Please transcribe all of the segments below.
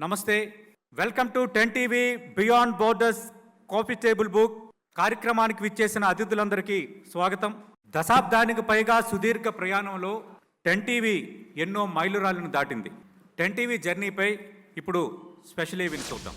నమస్తే, welcome to 10 TV beyond borders coffee table book కార్యక్రమానికి విచ్చేసిన అతిథులందరికీ స్వాగతం. దశాబ్దానికి పైగా సుదీర్ఘ ప్రయాణంలో 10 టీవీ ఎన్నో మైలురాళ్లను దాటింది. 10 టీవీ జర్నీపై ఇప్పుడు స్పెషల్ ఈవెంట్ చూద్దాం.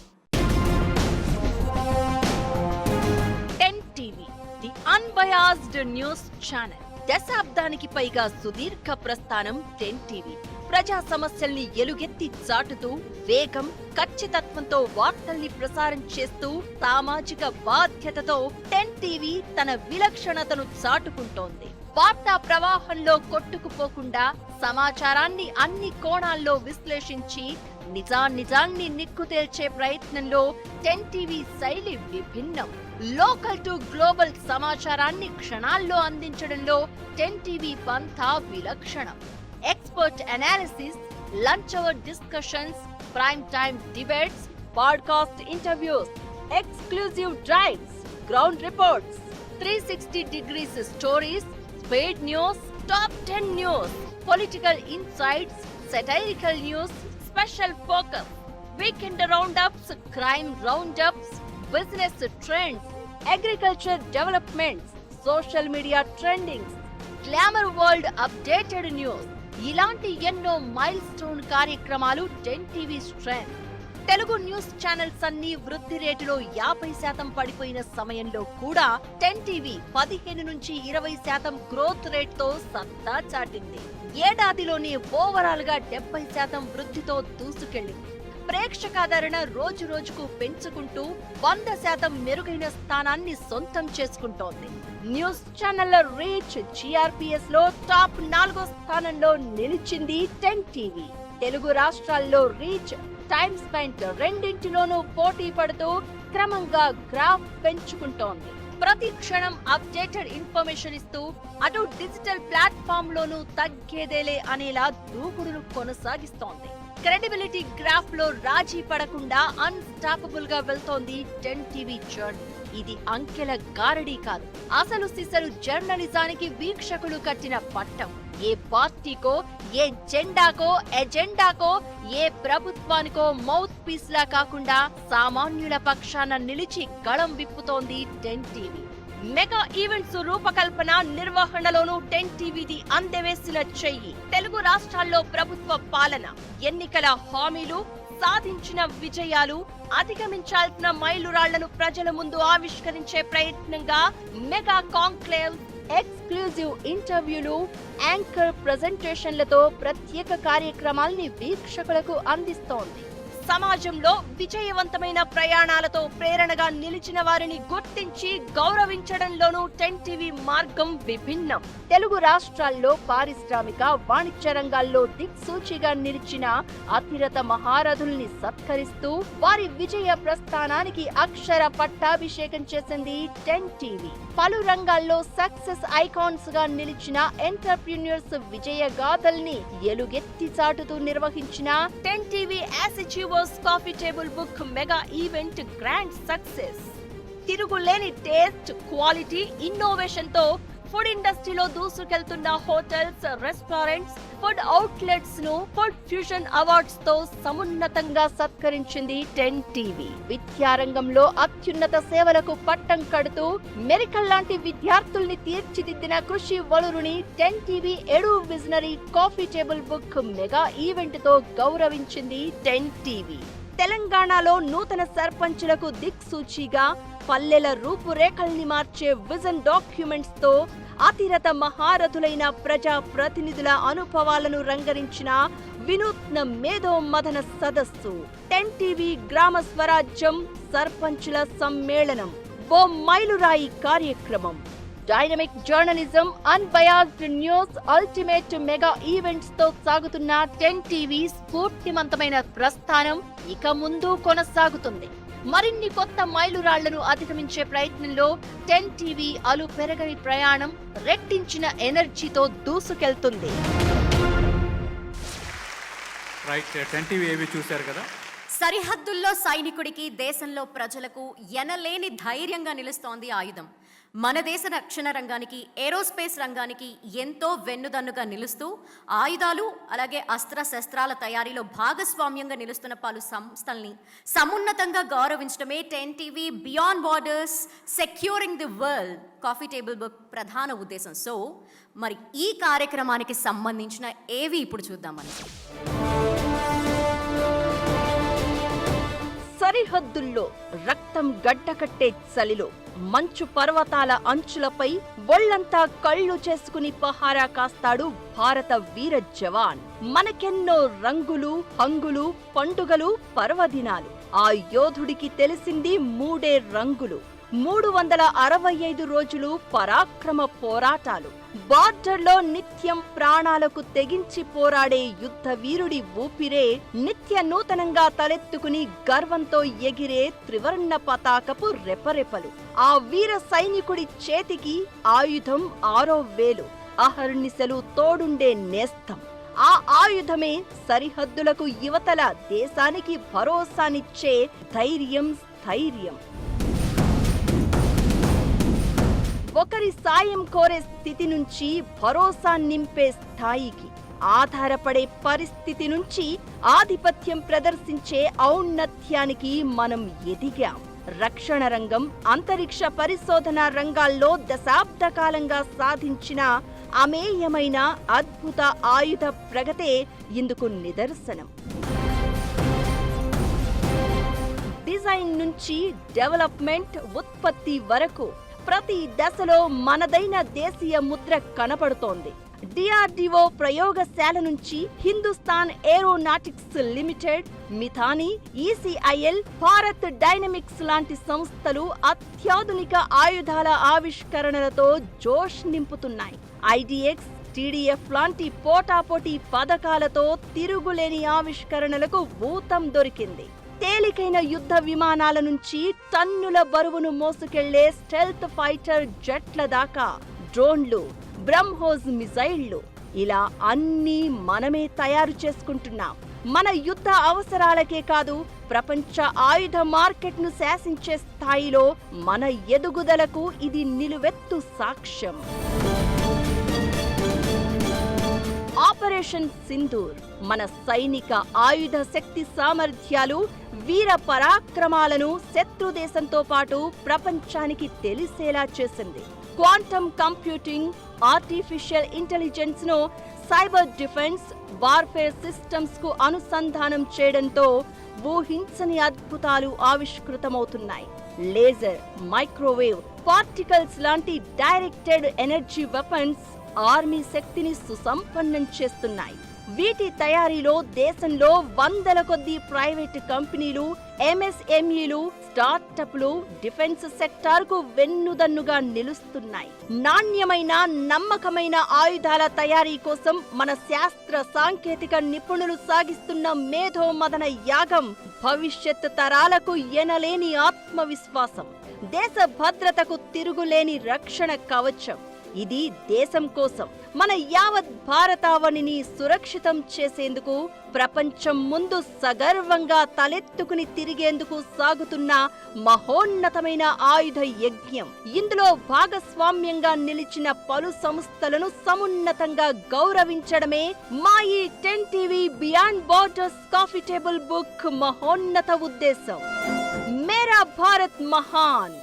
10 TV the unbiased news channel. దశాబ్దానికి పైగా సుదీర్ఘ ప్రస్థానం 10 టీవీ. ప్రజా సమస్యల్ని ఎలుగెత్తి చాటుతూ వేగం, ఖచ్చితత్వంతో వార్తల్ని ప్రసారం చేస్తూ సామాజిక బాధ్యతతో 10 టీవీ తన విలక్షణతను చాటుకుంటోంది. వార్తా ప్రవాహంలో కొట్టుకుపోకుండా సమాచారాన్ని అన్ని కోణాల్లో విశ్లేషించి నిజాన్ని నిక్కు తేల్చే ప్రయత్నంలో 10 టీవీ శైలి విభిన్నం. లోకల్ టు గ్లోబల్ సమాచారాన్ని క్షణాల్లో అందించడంలో 10 టీవీ పంథా విలక్షణం. Expert analysis, lunch hour discussions, prime time debates, podcast interviews, exclusive drives, ground reports, 360 degrees stories, speed news, top 10 news, political insights, satirical news, special focus, weekend roundups, crime roundups, business trends, agriculture developments, social media trendings, glamour world updated news, ఇలాంటి ఎన్నో milestone కార్యక్రమాలు 10 TV strength. Telugu news channels అన్ని వృద్ధి రేటులో 50% పడిపోయిన సమయంలో కూడా 10 TV 15 నుంచి 20% గ్రోత్ రేట్ తో సత్తా చాటింది. ఏడాదిలోనే ఓవరాల్ గా 70% వృద్ధితో దూసుకెళ్లింది. ప్రేక్షకాదరణ రోజు రోజుకు పెంచుకుంటూ 100% మెరుగైన స్థానాన్ని సొంతం చేసుకుంటోంది. న్యూస్ ఛానళ్ల రీచ్ జీఆర్పీఎస్ లో టాప్ 4 స్థానంలో నిలిచింది 10 టీవీ. తెలుగు రాష్ట్రాల్లో రీచ్, టైమ్ స్పెంట్ రెండింటిలోనూ పోటీ పడుతూ క్రమంగా గ్రాఫ్ పెంచుకుంటోంది. ప్రతి క్షణం అప్డేటెడ్ ఇన్ఫర్మేషన్ ఇస్తూ అటు డిజిటల్ ప్లాట్ఫామ్ లోనూ తగ్గేదేలే అనేలా దూకుడును కొనసాగిస్తోంది. క్రెడిబిలిటీ గ్రాఫ్ లో రాజీ పడకుండా అన్స్టాపబుల్ గా వెళ్తోంది 10 టీవీ జర్నీ. ఇది అంకెల గారడీ కాదు, అసలు సిసలు జర్నలిజానికి వీక్షకులు కట్టిన పట్టం. ఏ పార్టీకో, ఏ జెండాకో, ఎజెండాకో, ఏ ప్రభుత్వానికో మౌత్ పీస్ లా కాకుండా సామాన్యుల పక్షాన నిలిచి గళం విప్పుతోంది 10 టీవీ. మెగా ఈవెంట్స్ రూపకల్పన, నిర్వహణలోనూ 10 టీవీది అందవేసిన చెయ్యి. తెలుగు రాష్ట్రాల్లో ప్రభుత్వ పాలన, ఎన్నికల హామీలు, సాధించిన విజయాలు, అధిగమించాల్సిన మైలురాళ్లను ప్రజల ముందు ఆవిష్కరించే ప్రయత్నంగా మెగా కాంక్లేవ్, ఎక్స్క్లూజివ్ ఇంటర్వ్యూలు, యాంకర్ ప్రెజెంటేషన్లతో ప్రత్యేక కార్యక్రమాల్ని వీక్షకులకు అందిస్తోంది. సమాజంలో విజయవంతమైన ప్రయాణాలతో ప్రేరణగా నిలిచిన వారిని గుర్తించి గౌరవించడంలోనూ 10 టీవీ మార్గం విభిన్నం. తెలుగు రాష్ట్రాల్లో పారిశ్రామిక, వాణిజ్య రంగాల్లో దిక్సూచిగా నిలిచిన అతిరథ మహారథుల్ని సత్కరిస్తూ వారి విజయ ప్రస్థానానికి అక్షర పట్టాభిషేకం చేసింది 10 టీవీ. పలు రంగాల్లో సక్సెస్ ఐకాన్స్ గా నిలిచిన ఎంటర్‌ప్రెన్యూర్స్ విజయ గాథల్ని ఎలుగెత్తి చాటుతూ నిర్వహించిన 10 TV coffee table book mega event grand success. తిరుగులేని టేస్ట్, క్వాలిటీ, ఇన్నోవేషన్ తో ఫుడ్ ఇండస్ట్రీలో దూసుకెళ్తున్న హోటల్స్, రెస్టారెంట్స్, ఫుడ్ అవుట్లెట్స్ ను ఫుడ్ ఫ్యూజన్ అవార్డ్స్ తో సమున్నతంగా సత్కరించింది 10 టీవీ. విద్యారంగంలో అత్యున్నత సేవలకు పట్టం కడుతూ మెరికల్ లాంటి విద్యార్థుల్ని తీర్చిదిద్దిన కృషి వలురుని 10 TV edu visionary coffee table book mega event తో గౌరవించింది 10 టీవీ. తెలంగాణలో నూతన సర్పంచులకు దిక్సూచిగా పల్లెల రూపురేఖల్ని మార్చే విజన్ డాక్యుమెంట్స్ తో అతిరథ మహారథులైన ప్రజా ప్రతినిధుల అనుభవాలను రంగరించిన వినూత్న మేధో మదన సదస్సు 10 టీవీ గ్రామ స్వరాజ్యం సర్పంచుల సమ్మేళనం ఓ మైలురాయి కార్యక్రమం. Dynamic journalism, unbiased news, ultimate mega events తో సాగుతున్న 10 టీవీ స్ఫూర్తిమంతమైన ప్రస్థానం ఇక ముందు కొనసాగుతుంది. మరిన్ని కొత్త మైలురాళ్లను అధిగమించే ప్రయత్నంలో 10 టీవీ అలు పెరగని ప్రయాణం రెట్టించిన ఎనర్జీతో దూసుకెళ్తుంది. రైట్, 10 టీవీ ఏవి చూశారు కదా. సరిహద్దుల్లో సైనికుడికి, దేశంలో ప్రజలకు ఎనలేని ధైర్యంగా నిలుస్తోంది ఆయుధం. మన దేశ రక్షణ రంగానికి, ఏరోస్పేస్ రంగానికి ఎంతో వెన్నుదన్నుగా నిలుస్తూ ఆయుధాలు అలాగే అస్త్రశస్త్రాల తయారీలో భాగస్వామ్యంగా నిలుస్తున్న పలు సంస్థల్ని సమున్నతంగా గౌరవించడమే 10TV beyond borders securing the world coffee table book ప్రధాన ఉద్దేశం. సో మరి ఈ కార్యక్రమానికి సంబంధించిన ఏవి ఇప్పుడు చూద్దామని. సరిహద్దుల్లో రక్తం గడ్డకట్టే చలిలో మంచు పర్వతాల అంచులపై ఒళ్లంతా కళ్ళు చేసుకుని పహారా కాస్తాడు భారత వీర జవాన్. మనకెన్నో రంగులు, హంగులు, పండుగలు, పర్వదినాలు. ఆ యోధుడికి తెలిసింది మూడే రంగులు. 365 రోజులు పరాక్రమ పోరాటాలు. బార్డర్లో నిత్యం ప్రాణాలకు తెగించి పోరాడే యుద్ధ వీరుడి ఊపిరే నిత్య నూతనంగా తలెత్తుకుని గర్వంతో ఎగిరే త్రివర్ణ పతాకపు రెపరెపలు. ఆ వీర సైనికుడి చేతికి ఆయుధం 6వ వేలు, అహర్నిశలు తోడుండే నేస్తం. ఆ ఆయుధమే సరిహద్దులకు యువతల దేశానికి భరోసానిచ్చే ధైర్యం, స్థైర్యం. ఒకరి సాయం కోరే స్థితి నుంచి భరోసా నింపే స్థాయికి, ఆధారపడే పరిస్థితి నుంచి ఆధిపత్యం ప్రదర్శించే ఔన్నత్యానికి మనం ఎదిగాం. రక్షణ రంగం, అంతరిక్ష పరిశోధన రంగాల్లో దశాబ్ద కాలంగా సాధించిన అమేయమైన అద్భుత ఆయుధ ప్రగతే ఇందుకు నిదర్శనం. డిజైన్ నుంచి డెవలప్మెంట్, ఉత్పత్తి వరకు ప్రతి దశలో మనదైన దేశీయ ముద్ర కనపడుతోంది. డిఆర్డిఓ ప్రయోగశాల నుంచి Hindustan aeronautics limited, Midhani, ECIL, Bharat dynamics లాంటి సంస్థలు అత్యాధునిక ఆయుధాల ఆవిష్కరణలతో జోష్ నింపుతున్నాయి. ఐడిఎక్స్, టీడీఎఫ్ లాంటి పోటాపోటీ పథకాలతో తిరుగులేని ఆవిష్కరణలకు ఊతం దొరికింది. తేలికైన యుద్ధ విమానాల నుంచి టన్నుల బరువును మోసుకెళ్లే స్టెల్త్ ఫైటర్ జెట్ల దాకా, డ్రోన్లు, బ్రహ్మోస్ మిసైళ్లు, ఇలా అన్నీ మనమే తయారు చేసుకుంటున్నాం. మన యుద్ధ అవసరాలకే కాదు, ప్రపంచ ఆయుధ మార్కెట్ను శాసించే స్థాయిలో మన ఎదుగుదలకు ఇది నిలువెత్తు సాక్ష్యం. ఆపరేషన్ సింధూర్ మన సైనిక ఆయుధ శక్తి సామర్థ్యాలు, వీర పరాక్రమాలను శత్రు దేశంతో పాటు ప్రపంచానికి తెలిసేలా చేసింది. క్వాంటమ్ కంప్యూటింగ్, ఆర్టిఫిషియల్ ఇంటెలిజెన్స్ ను సైబర్ డిఫెన్స్, వార్ఫేర్ సిస్టమ్స్ కు అనుసంధానం చేయడంతో ఊహించని అద్భుతాలు ఆవిష్కృతమవుతున్నాయి. లేజర్, మైక్రోవేవ్, పార్టికల్స్ లాంటి డైరెక్టెడ్ ఎనర్జీ వెపన్స్ ఆర్మీ శక్తిని సుసంపన్నం చేస్తున్నాయి. వీటి తయారీలో దేశంలో వందల కొద్దీ ప్రైవేటు కంపెనీలు, ఎంఎస్ఎంఈలు, స్టార్టప్లు డిఫెన్స్ సెక్టార్కు వెన్నుదన్నుగా నిలుస్తున్నాయి. నాణ్యమైన, నమ్మకమైన ఆయుధాల తయారీ కోసం మన శాస్త్ర సాంకేతిక నిపుణులు సాగిస్తున్న మేధో మదన యాగం భవిష్యత్ తరాలకు ఎనలేని ఆత్మవిశ్వాసం, దేశ భద్రతకు తిరుగులేని రక్షణ కవచం. ఇది దేశం కోసం, మన యావత్ భారతావనిని సురక్షితం చేసేందుకు, ప్రపంచం ముందు సగర్వంగా తలెత్తుకుని తిరిగేందుకు సాగుతున్న మహోన్నతమైన ఆయుధ యజ్ఞం. ఇందులో భాగస్వామ్యంగా నిలిచిన పలు సంస్థలను సమున్నతంగా గౌరవించడమే మా ఈ 10TV beyond borders coffee table book మహోన్నత ఉద్దేశం. మేరా భారత్ మహాన్.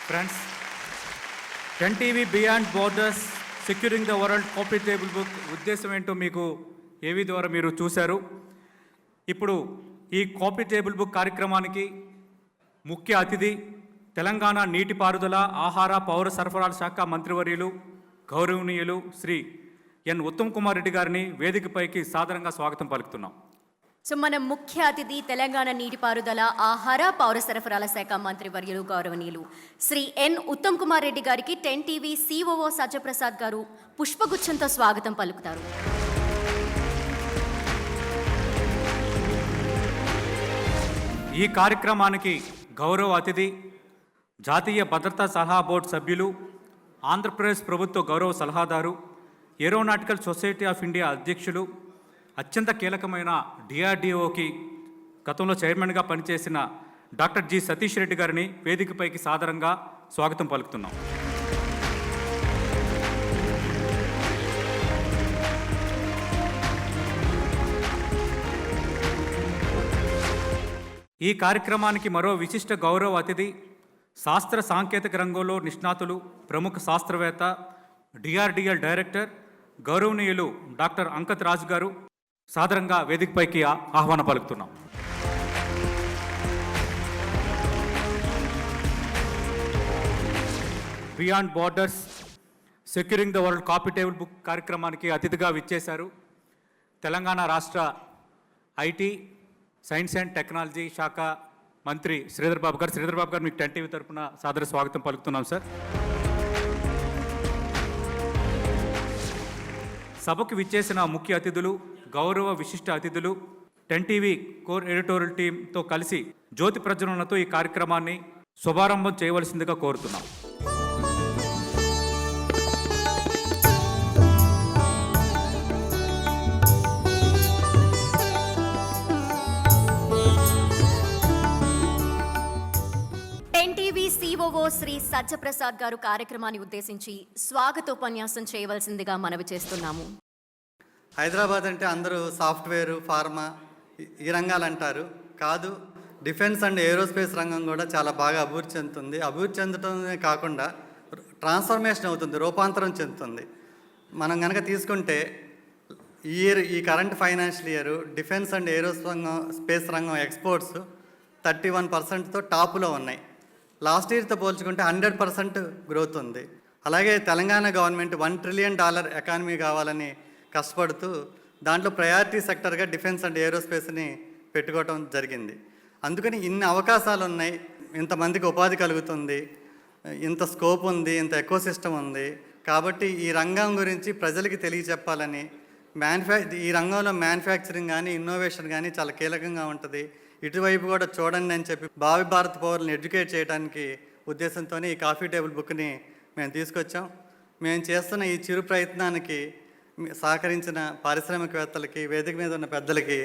Friends, 10TV beyond borders securing the world coffee table book ఉద్దేశం ఏంటో మీకు ఏవి ద్వారా మీరు చూశారు. ఇప్పుడు ఈ కాఫీ టేబుల్ బుక్ కార్యక్రమానికి ముఖ్య అతిథి తెలంగాణ నీటిపారుదల, ఆహార, పౌర సరఫరాల శాఖ మంత్రివర్యులు, గౌరవనీయులు శ్రీ ఎన్ ఉత్తమ్ కుమార్ రెడ్డి గారిని వేదికపైకి సాదరంగా స్వాగతం పలుకుతున్నాం. సో మన ముఖ్య అతిథి తెలంగాణ నీటిపారుదల, ఆహార, పౌర సరఫరాల శాఖ మంత్రి వర్యులు గౌరవనీయులు శ్రీ ఎన్ ఉత్తమ్ కుమార్ రెడ్డి గారికి 10TV COO సత్యప్రసాద్ గారు పుష్పగుచ్చంతో స్వాగతం పలుకుతారు. ఈ కార్యక్రమానికి గౌరవ అతిథి జాతీయ భద్రతా సలహా బోర్డు సభ్యులు, ఆంధ్రప్రదేశ్ ప్రభుత్వ గౌరవ సలహాదారు, ఏరోనాటికల్ సొసైటీ ఆఫ్ ఇండియా అధ్యక్షులు, అత్యంత కీలకమైన డిఆర్డిఓకి గతంలో చైర్మన్గా పనిచేసిన డాక్టర్ జి సతీష్ రెడ్డి గారిని వేదికపైకి సాదరంగా స్వాగతం పలుకుతున్నాం. ఈ కార్యక్రమానికి మరో విశిష్ట గౌరవ అతిథి శాస్త్ర సాంకేతిక రంగంలో నిష్ణాతులు, ప్రముఖ శాస్త్రవేత్త, డిఆర్డిఎల్ డైరెక్టర్ గౌరవనీయులు డాక్టర్ అంకత్ రాజు గారు సాదరంగా వేదికపైకి ఆహ్వానం పలుకుతున్నాం. Beyond borders securing the world coffee table book కార్యక్రమానికి అతిథిగా విచ్చేశారు తెలంగాణ రాష్ట్ర ఐటీ, సైన్స్ అండ్ టెక్నాలజీ శాఖ మంత్రి శ్రీధర్ బాబు గారు. శ్రీధర్ బాబు గారు, మీకు 10 టీవీ తరఫున సాదర స్వాగతం పలుకుతున్నాం సార్. సభకు విచ్చేసిన ముఖ్య అతిథులు, గౌరవ విశిష్ట అతిథులు 10 టీవీ కోర్ ఎడిటోరియల్ టీంతో కలిసి జ్యోతి ప్రజ్వలనతో ఈ కార్యక్రమాన్ని శుభారంభం చేయవలసిందిగా కోరుతున్నాం. సిఓఓ శ్రీ సత్యప్రసాద్ గారు కార్యక్రమాన్ని ఉద్దేశించి స్వాగతోపన్యాసం చేయవలసిందిగా మనవి చేస్తున్నాము. హైదరాబాద్ అంటే అందరూ సాఫ్ట్వేర్, ఫార్మా ఈ రంగాలు అంటారు. కాదు, డిఫెన్స్ అండ్ ఏరోస్పేస్ రంగం కూడా చాలా బాగా అభివృద్ధి చెందుతుంది. అభివృద్ధి చెందడమే కాకుండా ట్రాన్స్ఫర్మేషన్ అవుతుంది, రూపాంతరం చెందుతుంది. మనం కనుక తీసుకుంటే ఈ current financial year defence and space రంగం ఎక్స్పోర్ట్స్ 31%తో టాపులో ఉన్నాయి. లాస్ట్ ఇయర్తో పోల్చుకుంటే 100% గ్రోత్ ఉంది. అలాగే తెలంగాణ గవర్నమెంట్ $1 ట్రిలియన్ ఎకానమీ కావాలని కష్టపడుతూ దాంట్లో ప్రయారిటీ సెక్టర్గా డిఫెన్స్ అండ్ ఏరోస్పేస్ని పెట్టుకోవటం జరిగింది. అందుకని ఇన్ని అవకాశాలు ఉన్నాయి, ఇంతమందికి ఉపాధి కలుగుతుంది, ఇంత స్కోప్ ఉంది, ఇంత ఎకోసిస్టమ్ ఉంది. కాబట్టి ఈ రంగం గురించి ప్రజలకి తెలియచెప్పాలని ఈ రంగంలో మ్యానుఫ్యాక్చరింగ్ కానీ ఇన్నోవేషన్ కానీ చాలా కీలకంగా ఉంటుంది. ఇటువైపు కూడా చూడండి అని చెప్పి భావి భారత పౌరులను ఎడ్యుకేట్ చేయడానికి ఉద్దేశంతో ఈ కాఫీ టేబుల్ బుక్ని మేము తీసుకొచ్చాం. మేము చేస్తున్న ఈ చిరు ప్రయత్నానికి సహకరించిన పారిశ్రామికవేత్తలకి, వేదిక మీద ఉన్న పెద్దలకి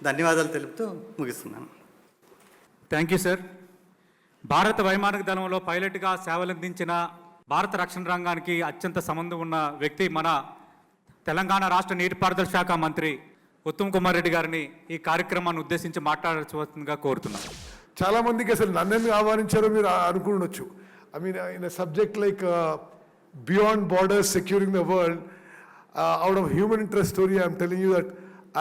ధన్యవాదాలు తెలుపుతూ ముగిస్తున్నాను. Thank you sir. భారత వైమానిక దళంలో పైలట్గా సేవలందించిన, భారత రక్షణ రంగానికి అత్యంత సంబంధం ఉన్న వ్యక్తి మన తెలంగాణ రాష్ట్ర నీటిపారుదల శాఖ మంత్రి ఉత్తమ్ కుమార్ రెడ్డి గారిని ఈ కార్యక్రమాన్ని ఉద్దేశించి మాట్లాడవలసిందిగా కోరుతున్నాను. చాలా మందికి అసలు నన్ను ఆహ్వానించారో మీరు అనుకుండొచ్చు. I mean in a subject like beyond borders securing the world, out of human interest story I'm telling you that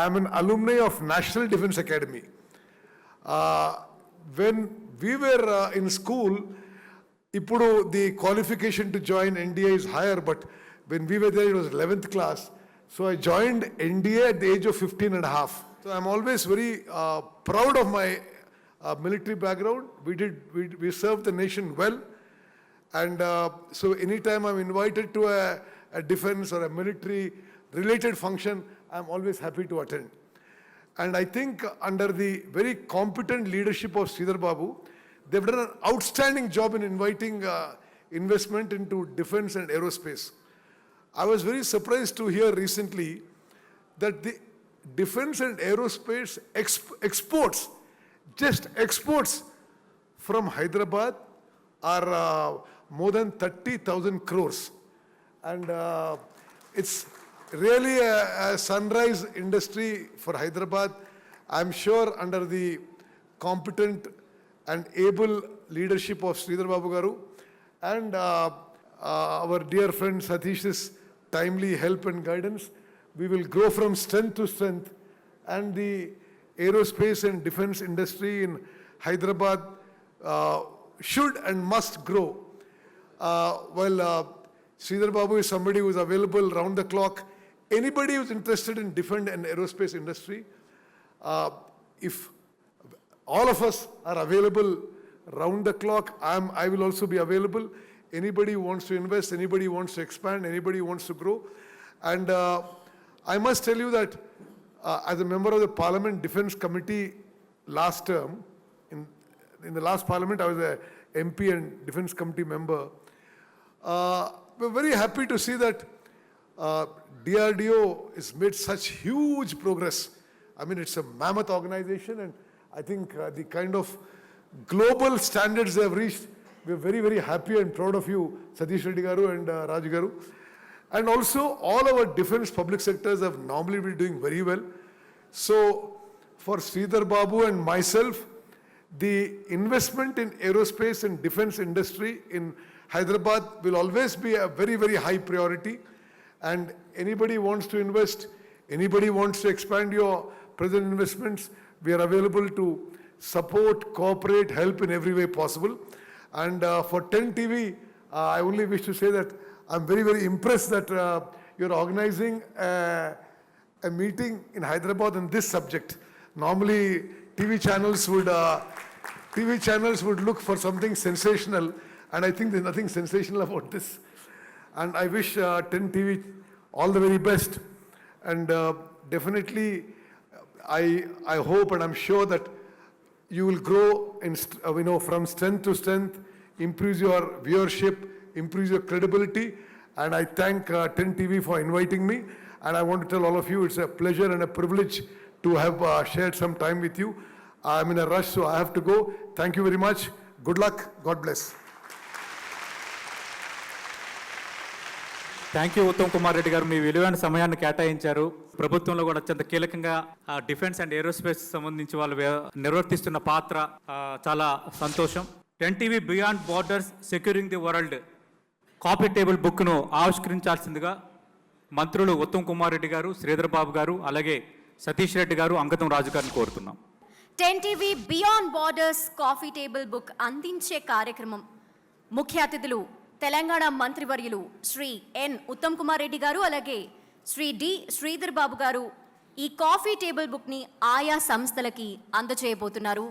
I'm an alumni of National Defence Academy. When we were in school, ఇప్పుడు the qualification to join NDA is higher, but when we were there it was 11th class. So I joined NDA at the age of 15 and a half. So I'm always very proud of my military background. We served the nation well. And so anytime I'm invited to a defense or a military related function, I'm always happy to attend. And I think under the very competent leadership of Sridhar Babu, they've done an outstanding job in inviting investment into defense and aerospace. I was very surprised to hear recently that the defense and aerospace exports from Hyderabad are more than 30,000 crores. And it's really a sunrise industry for Hyderabad. I'm sure under the competent and able leadership of Sridhar Babu Garu and our dear friend Satish's timely help and guidance, we will grow from strength to strength, and the aerospace and defense industry in Hyderabad should and must grow. Sridhar Babu is somebody who is available round the clock. Anybody who is interested in defense and aerospace industry, if all of us are available round the clock, I will also be available. Anybody who wants to invest, anybody who wants to expand, anybody who wants to grow. And I must tell you that as a member of the Parliament Defense Committee last term, in the last Parliament I was a MP and Defense Committee member. We're very happy to see that DRDO has made such huge progress. I mean, it's a mammoth organization, and I think the kind of global standards they have reached. We're very, very happy and proud of you, Satish Reddy Garu and Raj Garu. And also, all our defense public sectors have normally been doing very well. So, for Sridhar Babu and myself, the investment in aerospace and defense industry in Hyderabad will always be a very, very high priority. And anybody wants to invest, anybody wants to expand your present investments, we are available to support, cooperate, help in every way possible. And for 10 TV, I only wish to say that I'm very, very impressed that you're organizing a meeting in Hyderabad on this subject. Normally, TV channels would look for something sensational, and I think there's nothing sensational about this. And I wish 10 TV all the very best. And definitely, I hope and I'm sure that you will grow in, from strength to strength, improve your viewership, improve your credibility. And I thank 10 TV for inviting me. And I want to tell all of you, it's a pleasure and a privilege to have shared some time with you. I'm in a rush, so I have to go. Thank you very much. Good luck. God bless. Thank you Uttam Kumar Reddy గారు, మీ విలువైన సమయాన్ని కేటాయించారు. ప్రభుత్వంలో కూడా అత్యంత కీలకంగా defence and aerospace సంబంధించి వాళ్ళు నిర్వర్తిస్తున్న పాత్ర చాలా సంతోషం. 10 TV beyond borders securing the world coffee table బుక్ను ఆవిష్కరించాల్సిందిగా మంత్రులు ఉత్తమ్ కుమార్ రెడ్డి గారు, శ్రీధర్ బాబు గారు, అలాగే సతీష్ రెడ్డి గారు, అంగతం రాజు గారిని కోరుతున్నాం. 10 TV beyond borders coffee table book అందించే కార్యక్రమం ముఖ్య అతిథులు తెలంగాణ మంత్రివర్యులు శ్రీ ఎన్ ఉత్తమ్ కుమార్ రెడ్డి గారు, అలాగే శ్రీ డి శ్రీధర్ బాబు గారు ఈ కాఫీ టేబుల్ బుక్ని ఆయా సంస్థలకి అందజేయబోతున్నారు.